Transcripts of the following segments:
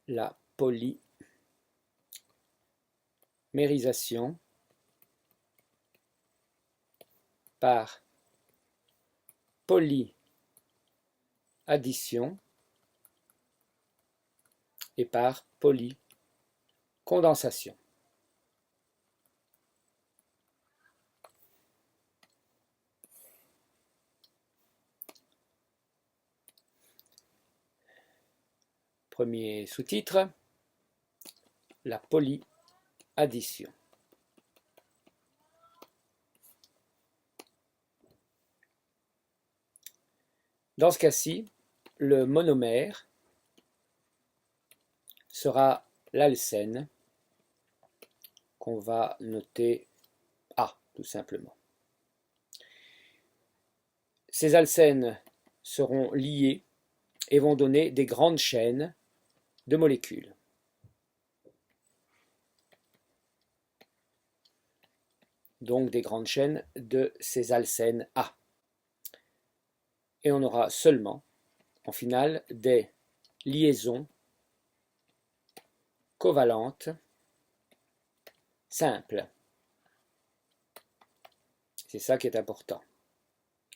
la polymérisation par polyaddition et par polycondensation. Premier sous-titre, la polyaddition. Dans ce cas-ci, le monomère sera l'alcène qu'on va noter A, tout simplement. Ces alcènes seront liés et vont donner des grandes chaînes de molécules. Donc des grandes chaînes de ces alcènes A. Et on aura seulement, en finale, des liaisons covalentes simples. C'est ça qui est important.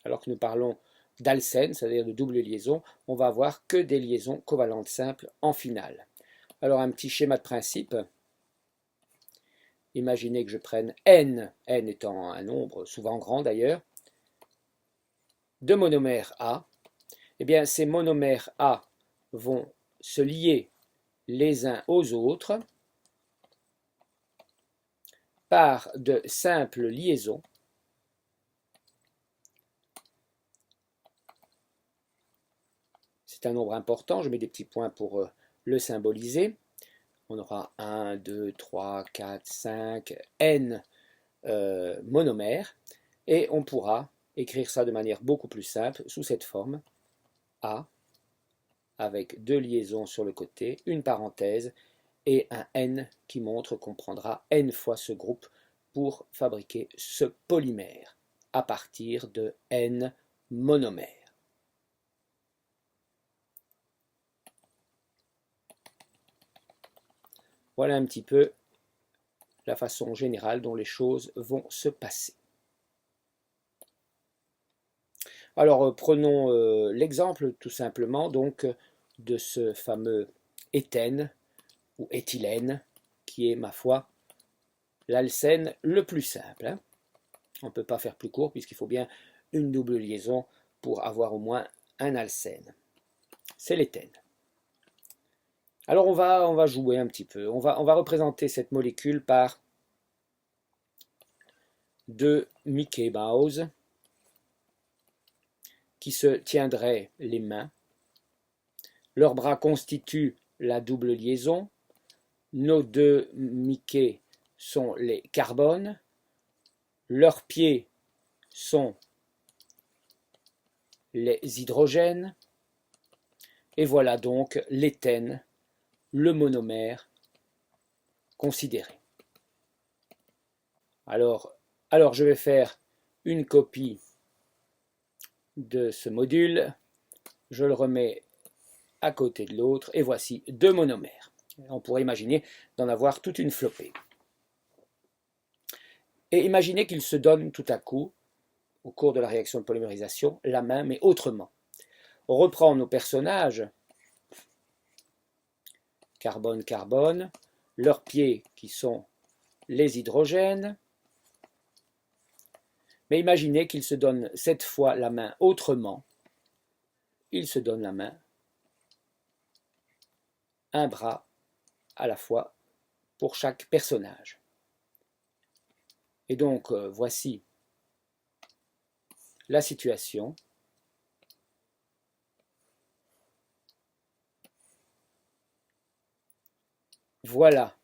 Alors que nous parlons d'alcène, c'est-à-dire de double liaison, on va avoir que des liaisons covalentes simples en finale. Alors un petit schéma de principe. Imaginez que je prenne n étant un nombre souvent grand d'ailleurs, de monomères A. Eh bien, ces monomères A vont se lier les uns aux autres par de simples liaisons c'est un nombre important, je mets des petits points pour le symboliser. On aura 1, 2, 3, 4, 5, n monomères, et on pourra écrire ça de manière beaucoup plus simple, sous cette forme, A, avec deux liaisons sur le côté, une parenthèse, et un n qui montre qu'on prendra n fois ce groupe pour fabriquer ce polymère, à partir de n monomères. Voilà un petit peu la façon générale dont les choses vont se passer. Alors prenons l'exemple tout simplement donc de ce fameux éthène ou éthylène qui est ma foi l'alcène le plus simple. Hein. On ne peut pas faire plus court puisqu'il faut bien une double liaison pour avoir au moins un alcène. C'est l'éthène. Alors on va jouer un petit peu. On va représenter cette molécule par deux Mickey Mouse qui se tiendraient les mains. Leurs bras constituent la double liaison. Nos deux Mickey sont les carbones. Leurs pieds sont les hydrogènes. Et voilà donc l'éthène, le monomère considéré. Alors je vais faire une copie de ce module, je le remets à côté de l'autre, et voici deux monomères. On pourrait imaginer d'en avoir toute une flopée. Et imaginez qu'ils se donnent tout à coup, au cours de la réaction de polymérisation, la main, mais autrement. On reprend nos personnages, carbone-carbone, leurs pieds qui sont les hydrogènes, mais imaginez qu'ils se donnent cette fois la main autrement. Ils se donnent la main, un bras à la fois pour chaque personnage. Et donc, voici la situation. Voilà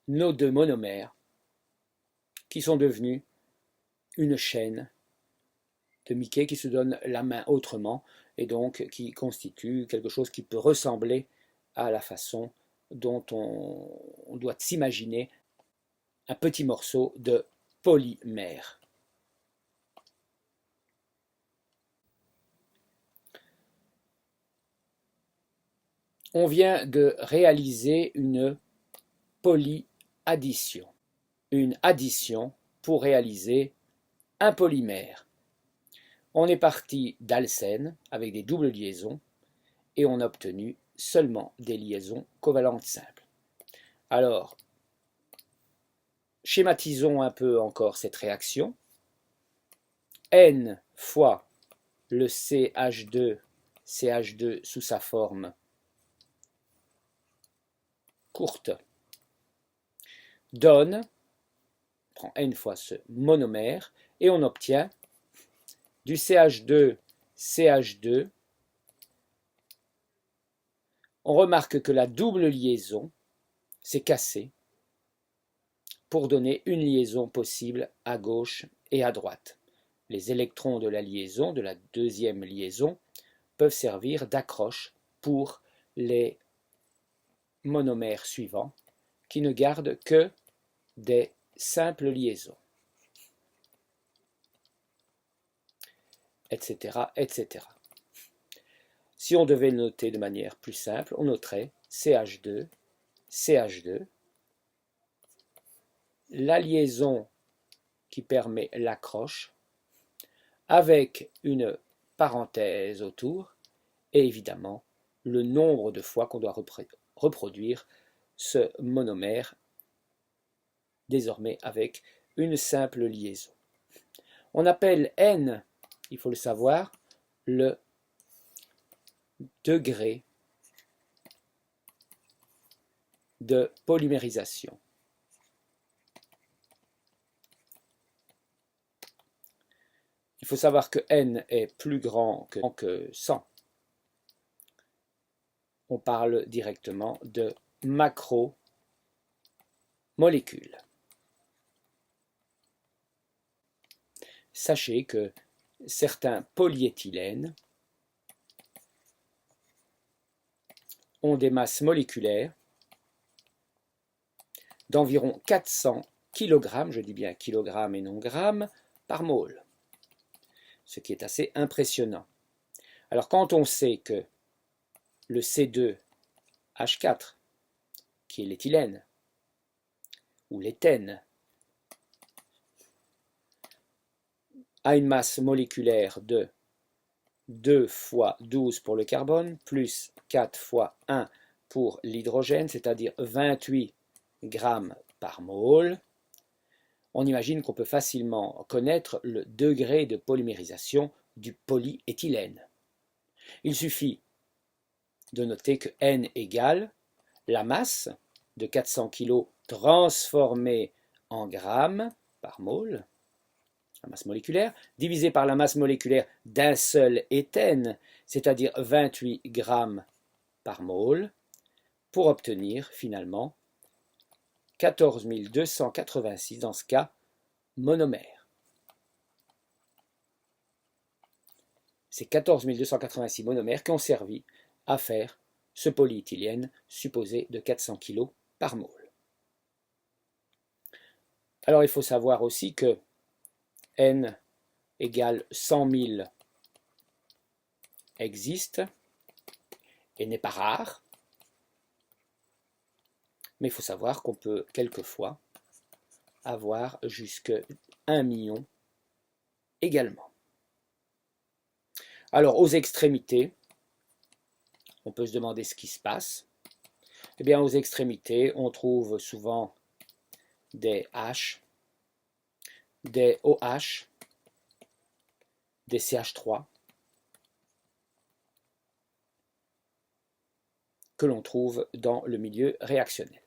nos deux monomères qui sont devenus une chaîne de Mickey qui se donne la main autrement et donc qui constitue quelque chose qui peut ressembler à la façon dont on doit s'imaginer un petit morceau de polymère. on vient de réaliser une polyaddition. Une addition pour réaliser un polymère. On est parti d'alcène avec des doubles liaisons et on a obtenu seulement des liaisons covalentes simples. Alors, schématisons un peu encore cette réaction. N fois le CH2 sous sa forme courte donne, on prend N fois ce monomère, et on obtient du CH2 On remarque que la double liaison s'est cassée pour donner une liaison possible à gauche et à droite. Les électrons de la liaison, de la deuxième liaison, peuvent servir d'accroche pour les monomères suivants qui ne gardent que des simples liaisons, etc., etc. Si on devait le noter de manière plus simple, on noterait CH2, CH2, la liaison qui permet l'accroche, avec une parenthèse autour, et évidemment le nombre de fois qu'on doit reproduire ce monomère, désormais avec une simple liaison. On appelle N, il faut le savoir, le degré de polymérisation. Il faut savoir que N est plus grand que 100. On parle directement de macromolécules. Sachez que certains polyéthylènes ont des masses moléculaires d'environ 400 kg, je dis bien kg et non grammes, par mole, ce qui est assez impressionnant. Alors quand on sait que le C2H4, qui est l'éthylène, ou l'éthène, a une masse moléculaire de 2 fois 12 pour le carbone, plus 4 fois 1 pour l'hydrogène, c'est-à-dire 28 grammes par mole, on imagine qu'on peut facilement connaître le degré de polymérisation du polyéthylène. Il suffit de noter que N égale la masse de 400 kg transformée en grammes par mole, la masse moléculaire, divisée par la masse moléculaire d'un seul éthène, c'est-à-dire 28 grammes par mole, pour obtenir finalement 14 286, dans ce cas, monomères. C'est 14 286 monomères qui ont servi à faire ce polyéthylène supposé de 400 kg par mole. Alors il faut savoir aussi que N égale 100 000 existe et n'est pas rare, mais il faut savoir qu'on peut quelquefois avoir jusqu'à 1 million également. Alors aux extrémités, on peut se demander ce qui se passe. Eh bien aux extrémités, on trouve souvent des H, des OH, des CH3, que l'on trouve dans le milieu réactionnel.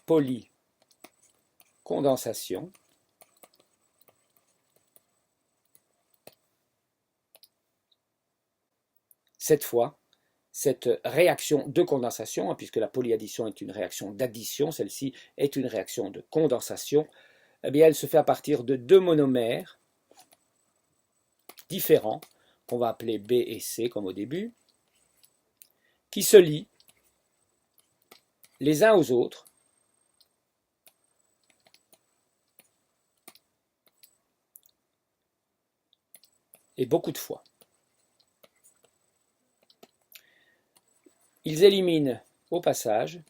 Polycondensation. Cette fois, cette réaction de condensation, puisque la polyaddition est une réaction d'addition, celle-ci est une réaction de condensation, eh bien elle se fait à partir de deux monomères différents, qu'on va appeler B et C comme au début, qui se lient les uns aux autres et beaucoup de fois. Ils éliminent au passage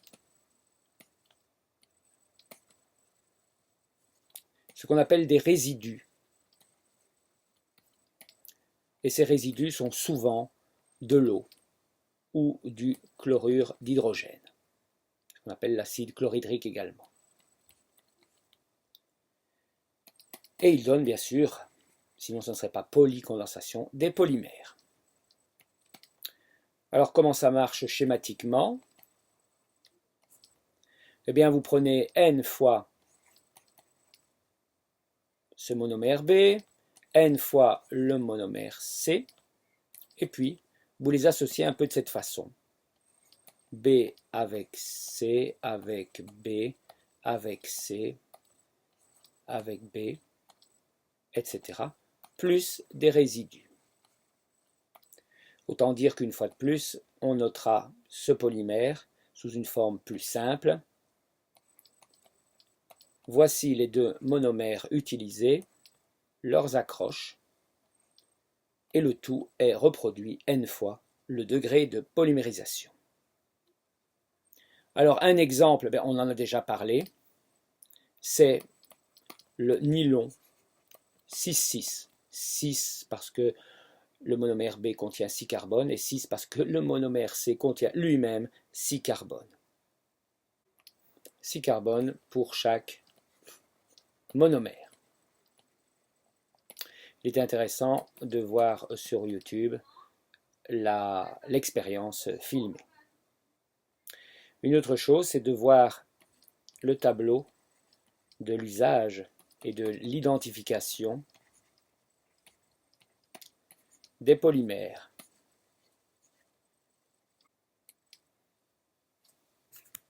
ce qu'on appelle des résidus. Et ces résidus sont souvent de l'eau ou du chlorure d'hydrogène, ce qu'on appelle l'acide chlorhydrique également. Et ils donnent bien sûr, sinon ce ne serait pas polycondensation, des polymères. Alors comment ça marche schématiquement? Eh bien vous prenez N fois ce monomère B, N fois le monomère C, et puis vous les associez un peu de cette façon. B avec C, avec B, avec C, avec B, etc. Plus des résidus. Autant dire qu'une fois de plus, on notera ce polymère sous une forme plus simple. Voici les deux monomères utilisés, leurs accroches, et le tout est reproduit N fois le degré de polymérisation. Alors un exemple, on en a déjà parlé, c'est le nylon 6,6. 6 parce que le monomère B contient 6 carbones et 6 parce que le monomère C contient lui-même 6 carbones. 6 carbones pour chaque monomère. Il est intéressant de voir sur YouTube l'expérience filmée. Une autre chose, c'est de voir le tableau de l'usage et de l'identification des polymères.